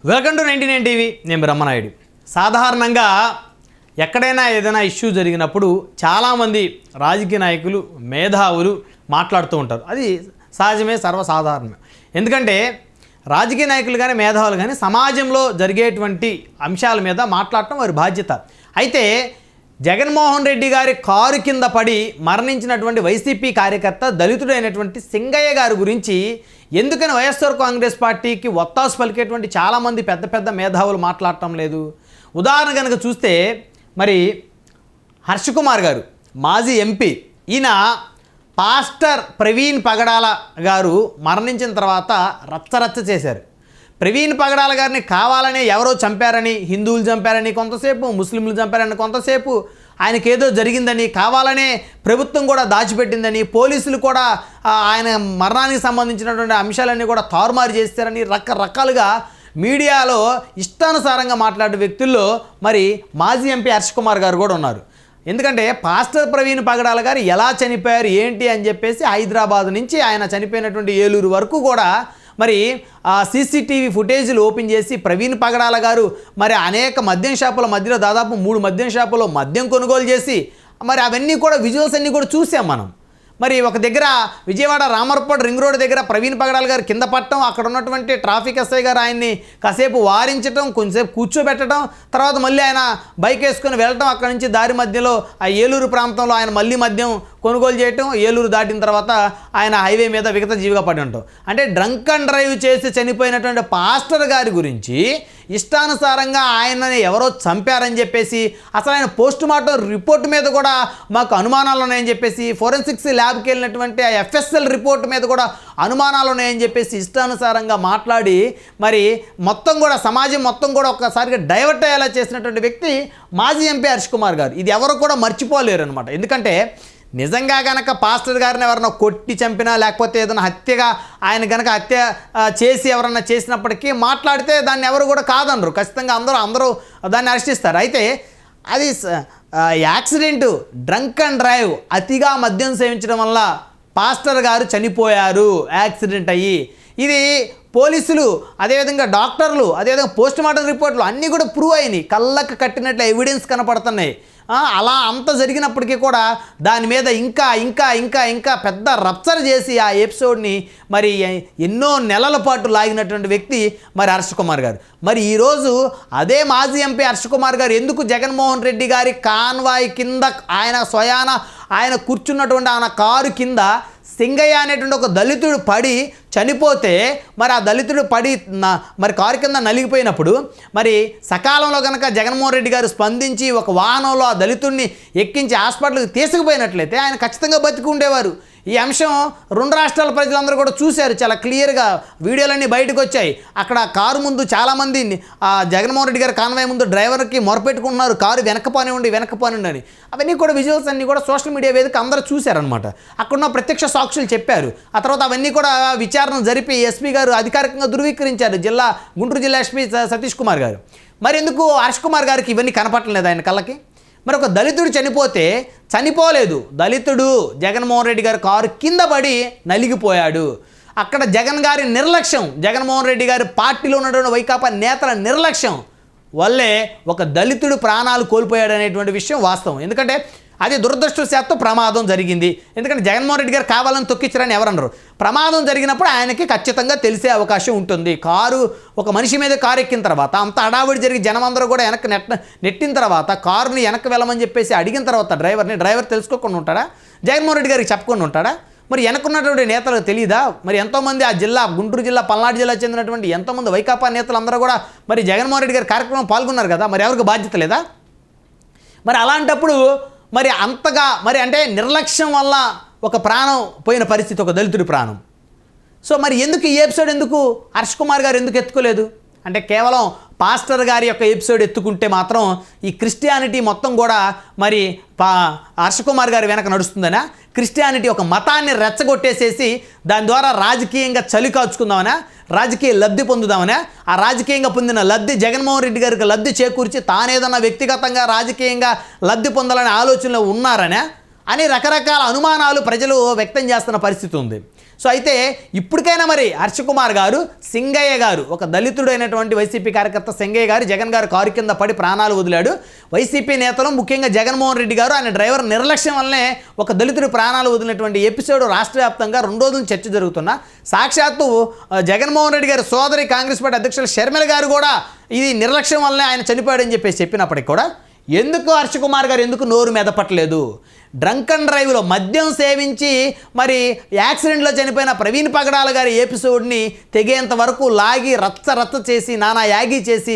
Welcome to 99 TV. నేను బ్రహ్మనాయుడు. సాధారణంగా ఎక్కడైనా ఏదైనా ఇష్యూ జరిగినప్పుడు చాలామంది రాజకీయ నాయకులు మేధావులు మాట్లాడుతూ ఉంటారు. అది సహజమే, సర్వసాధారణమే. ఎందుకంటే రాజకీయ నాయకులు కానీ మేధావులు కానీ సమాజంలో జరిగేటువంటి అంశాల మీద మాట్లాడటం వారి బాధ్యత. అయితే జగన్మోహన్ రెడ్డి గారి కారు కింద పడి మరణించినటువంటి వైసీపీ కార్యకర్త దళితుడైనటువంటి సింగయ్య గారి గురించి ఎందుకని వైఎస్ఆర్ కాంగ్రెస్ పార్టీకి ఒత్తాసు పలికేటువంటి చాలామంది పెద్ద పెద్ద మేధావులు మాట్లాడటం లేదు? ఉదాహరణ కనుక చూస్తే మరి హర్ష కుమార్ గారు మాజీ ఎంపీ, ఈయన పాస్టర్ ప్రవీణ్ పగడాల గారు మరణించిన తర్వాత రచ్చరచ్చ చేశారు. ప్రవీణ్ పగడాల గారిని కావాలని ఎవరో చంపారని, హిందువులు చంపారని కొంతసేపు, ముస్లింలు చంపారని కొంతసేపు, ఆయనకి ఏదో జరిగిందని, కావాలనే ప్రభుత్వం కూడా దాచిపెట్టిందని, పోలీసులు కూడా ఆయన మరణానికి సంబంధించినటువంటి అంశాలన్నీ కూడా తారుమారు చేస్తారని రకరకాలుగా మీడియాలో ఇష్టానుసారంగా మాట్లాడే వ్యక్తుల్లో మరి మాజీ ఎంపీ హర్ష కుమార్ గారు కూడా ఉన్నారు. ఎందుకంటే పాస్టర్ ప్రవీణ్ పగడాల గారు ఎలా చనిపోయారు ఏంటి అని చెప్పేసి హైదరాబాద్ నుంచి ఆయన చనిపోయినటువంటి ఏలూరు వరకు కూడా మరి సీసీటీవీ ఫుటేజీలు ఓపెన్ చేసి ప్రవీణ్ పగడాల గారు మరి అనేక మద్యం షాపుల మధ్యలో దాదాపు 3 మద్యం షాపులో మద్యం కొనుగోలు చేసి మరి అవన్నీ కూడా విజువల్స్ అన్నీ కూడా చూసాం మనం. మరి ఒక దగ్గర విజయవాడ రామర్పడ్ రింగ్ రోడ్ దగ్గర ప్రవీణ్ పగడాల గారు కింద పట్టడం, అక్కడ ఉన్నటువంటి ట్రాఫిక్ ఎస్ఐ గారు ఆయన్ని కాసేపు వారించడం, కొంచెంసేపు కూర్చోబెట్టడం, తర్వాత మళ్ళీ ఆయన బైక్ వేసుకొని వెళ్ళటం, అక్కడ నుంచి దారి మధ్యలో ఆ ఏలూరు ప్రాంతంలో ఆయన మళ్ళీ మద్యం కొనుగోలు చేయటం, ఏలూరు దాటిన తర్వాత ఆయన హైవే మీద విగత జీవిగా పడి ఉంటాం. అంటే డ్రంక్ అండ్ డ్రైవ్ చేసి చనిపోయినటువంటి పాస్టర్ గారి గురించి ఇష్టానుసారంగా ఆయనని ఎవరో చంపారని చెప్పేసి, అసలు ఆయన పోస్ట్ మార్టం రిపోర్ట్ మీద కూడా మాకు అనుమానాలు ఉన్నాయని చెప్పేసి, ఫోరెన్సిక్స్ ల్యాబ్కి వెళ్ళినటువంటి ఆ ఎఫ్ఎస్ఎల్ రిపోర్ట్ మీద కూడా అనుమానాలు ఉన్నాయని చెప్పేసి ఇష్టానుసారంగా మాట్లాడి మరి మొత్తం కూడా సమాజం మొత్తం కూడా ఒక్కసారిగా డైవర్ట్ అయ్యేలా చేసినటువంటి వ్యక్తి మాజీ ఎంపీ హర్ష కుమార్ గారు. ఇది ఎవరు కూడా మర్చిపోలేరు అనమాట. ఎందుకంటే నిజంగా కనుక పాస్టర్ గారిని ఎవరన్నా కొట్టి చంపినా, లేకపోతే ఏదైనా హత్యగా ఆయన కనుక హత్య చేసి ఎవరన్నా చేసినప్పటికీ మాట్లాడితే దాన్ని ఎవరు కూడా కాదనరు. ఖచ్చితంగా అందరూ దాన్ని అరెస్టిస్తారు. అయితే అది యాక్సిడెంటు, డ్రంక్ అండ్ డ్రైవ్, అతిగా మద్యం సేవించడం వల్ల పాస్టర్ గారు చనిపోయారు యాక్సిడెంట్ అయ్యి. ఇది పోలీసులు, అదేవిధంగా డాక్టర్లు, అదేవిధంగా పోస్ట్ మార్టం రిపోర్ట్లు అన్నీ కూడా ప్రూవ్ అయినాయి, కళ్ళకు కట్టినట్లు ఎవిడెన్స్ కనపడుతున్నాయి. అలా అంత జరిగినప్పటికీ కూడా దాని మీద ఇంకా ఇంకా ఇంకా ఇంకా పెద్ద రప్చర్ చేసి ఆ ఎపిసోడ్ని మరి ఎన్నో నెలల పాటు లాగినటువంటి వ్యక్తి మరి హర్ష కుమార్ గారు. మరి ఈరోజు అదే మాజీ ఎంపీ హర్ష కుమార్ గారు ఎందుకు జగన్మోహన్ రెడ్డి గారి కాన్వాయ్ కింద ఆయన స్వయాన ఆయన కూర్చున్నటువంటి ఆయన కారు కింద సింగయ్య అనేటువంటి ఒక దళితుడు పడి చనిపోతే, మరి ఆ దళితుడు పడి మరి కారు కింద నలిగిపోయినప్పుడు మరి సకాలంలో కనుక జగన్మోహన్ రెడ్డి గారు స్పందించి ఒక వాహనంలో ఆ దళితుడిని ఎక్కించి హాస్పిటల్కి తీసుకుపోయినట్లయితే ఆయన ఖచ్చితంగా బతికి ఉండేవారు. ఈ అంశం 2 రాష్ట్రాల ప్రజలందరూ కూడా చూశారు, చాలా క్లియర్గా వీడియోలన్నీ బయటకు వచ్చాయి. అక్కడ కారు ముందు చాలామంది జగన్మోహన్ రెడ్డి గారి కాన్వాయ్ ముందు డ్రైవర్కి మొరపెట్టుకుంటున్నారు, కారు వెనకపోనివ్వండి అని. అవన్నీ కూడా విజువల్స్ అన్నీ కూడా సోషల్ మీడియా వేదిక అందరూ చూశారనమాట. అక్కడున్న ప్రత్యక్ష సాక్షులు చెప్పారు. ఆ తర్వాత అవన్నీ కూడా విచారణ జరిపి ఎస్పీ గారు అధికారికంగా ధృవీకరించారు, గుంటూరు జిల్లా ఎస్పీ సతీష్ కుమార్ గారు. మరి ఎందుకు హర్ష కుమార్ గారికి ఇవన్నీ కనపట్టలేదు ఆయన కళ్ళకి? మరి ఒక దళితుడు చనిపోలేదు, దళితుడు జగన్మోహన్ రెడ్డి గారి కారు కింద పడి నలిగిపోయాడు. అక్కడ జగన్ గారి నిర్లక్ష్యం, జగన్మోహన్ రెడ్డి గారి పార్టీలో ఉన్నటువంటి వైకాపా నేతల నిర్లక్ష్యం వల్లే ఒక దళితుడు ప్రాణాలు కోల్పోయాడు అనేటువంటి విషయం వాస్తవం. ఎందుకంటే అది దురదృష్టవశాత్తు ప్రమాదం జరిగింది. ఎందుకంటే జగన్మోహన్ రెడ్డి గారు కావాలని తొక్కించారని ఎవరన్నారు? ప్రమాదం జరిగినప్పుడు ఆయనకి ఖచ్చితంగా తెలిసే అవకాశం ఉంటుంది. కారు ఒక మనిషి మీద కారు ఎక్కిన తర్వాత అంత హడావుడి జరిగి జనం అందరూ కూడా వెనక్కి నెట్టిన తర్వాత కారుని వెనక్కి వెళ్ళమని చెప్పేసి అడిగిన తర్వాత డ్రైవర్ తెలుసుకోకుండా ఉంటాడా? జగన్మోహన్ రెడ్డి గారికి చెప్పకుండా ఉంటాడా? మరి వెనక్కున్నటువంటి నేతలకు తెలియదా? మరి ఎంతోమంది ఆ జిల్లా, గుంటూరు జిల్లా, పల్నాడు జిల్లా చెందినటువంటి ఎంతోమంది వైకాపా నేతలు అందరూ కూడా మరి జగన్మోహన్ రెడ్డి గారి కార్యక్రమం పాల్గొన్నారు కదా, మరి ఎవరికి బాధ్యత లేదా? మరి అలాంటప్పుడు మరి అంతగా మరి అంటే నిర్లక్ష్యం వల్ల ఒక ప్రాణం పోయిన పరిస్థితి, ఒక దళితుడి ప్రాణం. సో మరి ఎందుకు ఈ ఎపిసోడ్ ఎందుకు హర్ష కుమార్ గారు ఎందుకు ఎత్తుకోలేదు? అంటే కేవలం పాస్టర్ గారి యొక్క ఎపిసోడ్ ఎత్తుకుంటే మాత్రం ఈ క్రిస్టియానిటీ మొత్తం కూడా మరి హర్ష కుమార్ గారి వెనక నడుస్తుందనా? క్రిస్టియానిటీ ఒక మతాన్ని రెచ్చగొట్టేసేసి దాని ద్వారా రాజకీయంగా చలి కాచుకుందామనా, రాజకీయ లబ్ధి పొందుదామనా? ఆ రాజకీయంగా పొందిన లబ్ధి జగన్మోహన్ రెడ్డి గారికి లబ్ధి చేకూర్చి తానేదన్నా వ్యక్తిగతంగా రాజకీయంగా లబ్ధి పొందాలనే ఆలోచనలో ఉన్నారనే అని రకరకాల అనుమానాలు ప్రజలు వ్యక్తం చేస్తున్న పరిస్థితి ఉంది. సో అయితే ఇప్పటికైనా మరి హర్ష కుమార్ గారు, సింగయ్య గారు, ఒక దళితుడైనటువంటి వైసీపీ కార్యకర్త సింగయ్య గారు జగన్ గారు కారు కింద పడి ప్రాణాలు వదిలాడు. వైసీపీ నేతలు ముఖ్యంగా జగన్మోహన్ రెడ్డి గారు ఆయన డ్రైవర్ నిర్లక్ష్యం వల్లనే ఒక దళితుడి ప్రాణాలు వదిలినటువంటి ఎపిసోడ్ రాష్ట్ర వ్యాప్తంగా 2 రోజుల చర్చ జరుగుతున్నా సాక్షాత్తు జగన్మోహన్ రెడ్డి గారి సోదరి కాంగ్రెస్ పార్టీ అధ్యక్షులు షర్మిల గారు కూడా ఇది నిర్లక్ష్యం వల్లనే ఆయన చనిపోయాడని చెప్పేసి చెప్పినప్పటికీ కూడా ఎందుకు హర్ష కుమార్ గారు ఎందుకు నోరు మెదపట్లేదు? డ్రంక్ అండ్ డ్రైవ్లో మద్యం సేవించి మరి యాక్సిడెంట్లో చనిపోయిన ప్రవీణ్ పగడాల గారి ఎపిసోడ్ని తెగేంత వరకు లాగి రచ్చ చేసి నానా యాగి చేసి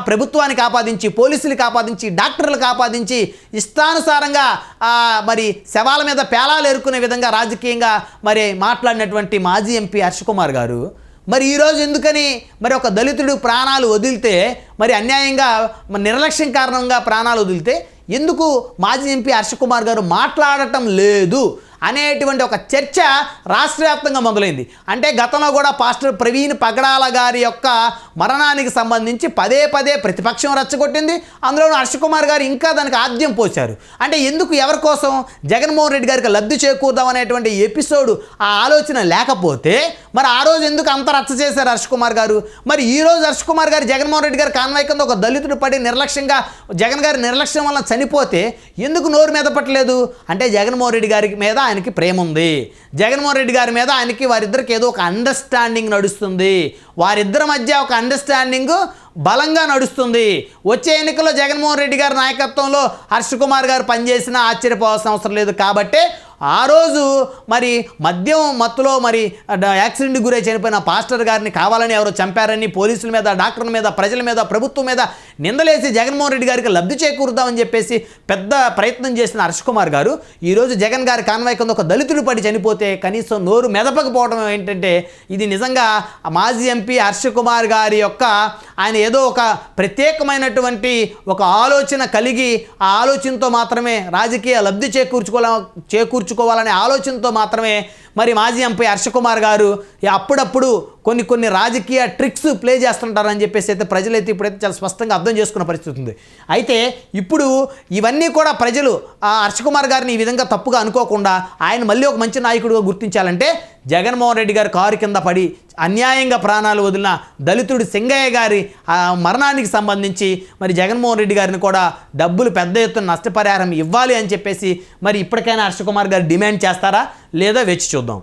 ప్రభుత్వానికి ఆపాదించి, పోలీసులకు ఆపాదించి, డాక్టర్లకు ఆపాదించి ఇష్టానుసారంగా మరి శవాల మీద పేలాలు ఎరుకునే విధంగా రాజకీయంగా మరి మాట్లాడినటువంటి మాజీ ఎంపీ హర్ష కుమార్ గారు మరి ఈరోజు ఎందుకని మరి ఒక దళితుడు ప్రాణాలు వదిలితే, మరి అన్యాయంగా నిర్లక్ష్యం కారణంగా ప్రాణాలు వదిలితే ఎందుకు మాజీ ఎంపీ హర్ష కుమార్ గారు మాట్లాడటం లేదు అనేటువంటి ఒక చర్చ రాష్ట్ర వ్యాప్తంగా మొదలైంది. అంటే గతంలో కూడా పాస్టర్ ప్రవీణ్ పగడాల గారి యొక్క మరణానికి సంబంధించి పదే ప్రతిపక్షం రెచ్చగొట్టింది. అందులోనూ హర్ష కుమార్ గారు ఇంకా దానికి ఆద్యం పోశారు. అంటే ఎందుకు, ఎవరి కోసం? జగన్మోహన్ రెడ్డి గారికి లబ్ధి చేకూరుదాం అనేటువంటి ఎపిసోడ్ ఆ ఆలోచన లేకపోతే మరి ఆ రోజు ఎందుకు అంత రచ్చ చేశారు హర్ష కుమార్ గారు? మరి ఈ రోజు హర్ష కుమార్ గారు జగన్మోహన్ రెడ్డి గారు కాన్వాయ్ కింద ఒక దళితుడు పడి నిర్లక్ష్యంగా జగన్ గారి నిర్లక్ష్యం వల్ల చనిపోతే ఎందుకు నోరు మెదపట్లేదు? అంటే జగన్మోహన్ రెడ్డి గారి మీద ఆయనకి ప్రేమ ఉంది. జగన్మోహన్ రెడ్డి గారి మీద ఆయనకి వారిద్దరికి ఏదో ఒక అండర్స్టాండింగ్ నడుస్తుంది. వారిద్దరి మధ్య ఒక అండర్స్టాండింగ్ బలంగా నడుస్తుంది. వచ్చే ఎన్నికల్లో జగన్మోహన్ రెడ్డి గారి నాయకత్వంలో హర్ష కుమార్ గారు పనిచేసినా ఆశ్చర్యపోవాల్సిన అవసరం లేదు. కాబట్టి ఆ రోజు మరి మద్యం మత్తులో మరి యాక్సిడెంట్కి గురై చనిపోయిన పాస్టర్ గారిని కావాలని ఎవరో చంపారని పోలీసుల మీద, డాక్టర్ల మీద, ప్రజల మీద, ప్రభుత్వం మీద నిందలేసి జగన్మోహన్ రెడ్డి గారికి లబ్ధి చేకూరుదామని చెప్పేసి పెద్ద ప్రయత్నం చేసిన హర్ష కుమార్ గారు ఈరోజు జగన్ గారి కాన్వాయ్ కింద ఒక దళితుడు పడి చనిపోతే కనీసం నోరు మెదపకపోవడం ఏంటంటే ఇది నిజంగా మాజీ ఎంపీ హర్ష కుమార్ గారి యొక్క ఆయన ఏదో ఒక ప్రత్యేకమైనటువంటి ఒక ఆలోచన కలిగి ఆ ఆలోచనతో మాత్రమే రాజకీయ లబ్ధి చేకూర్చుకోవాలనే ఆలోచనతో మాత్రమే మరి మాజీ ఎంపీ హర్ష కుమార్ గారు అప్పుడప్పుడు కొన్ని రాజకీయ ట్రిక్స్ ప్లే చేస్తుంటారని చెప్పేసి అయితే ప్రజలైతే ఇప్పుడైతే చాలా స్పష్టంగా అర్థం చేసుకున్న పరిస్థితి ఉంది. అయితే ఇప్పుడు ఇవన్నీ కూడా ప్రజలు హర్ష కుమార్ గారిని ఈ విధంగా తప్పుగా అనుకోకుండా ఆయన మళ్ళీ ఒక మంచి నాయకుడిగా గుర్తించాలంటే జగన్మోహన్ రెడ్డి గారు కారు కింద పడి అన్యాయంగా ప్రాణాలు వదిలిన దళితుడు సింగయ్య గారి మరణానికి సంబంధించి మరి జగన్మోహన్ రెడ్డి గారిని కూడా డబ్బులు పెద్ద ఎత్తున నష్టపరిహారం ఇవ్వాలి అని చెప్పేసి మరి ఇప్పటికైనా హర్ష కుమార్ గారు డిమాండ్ చేస్తారా లేదా వేచి చూద్దాం.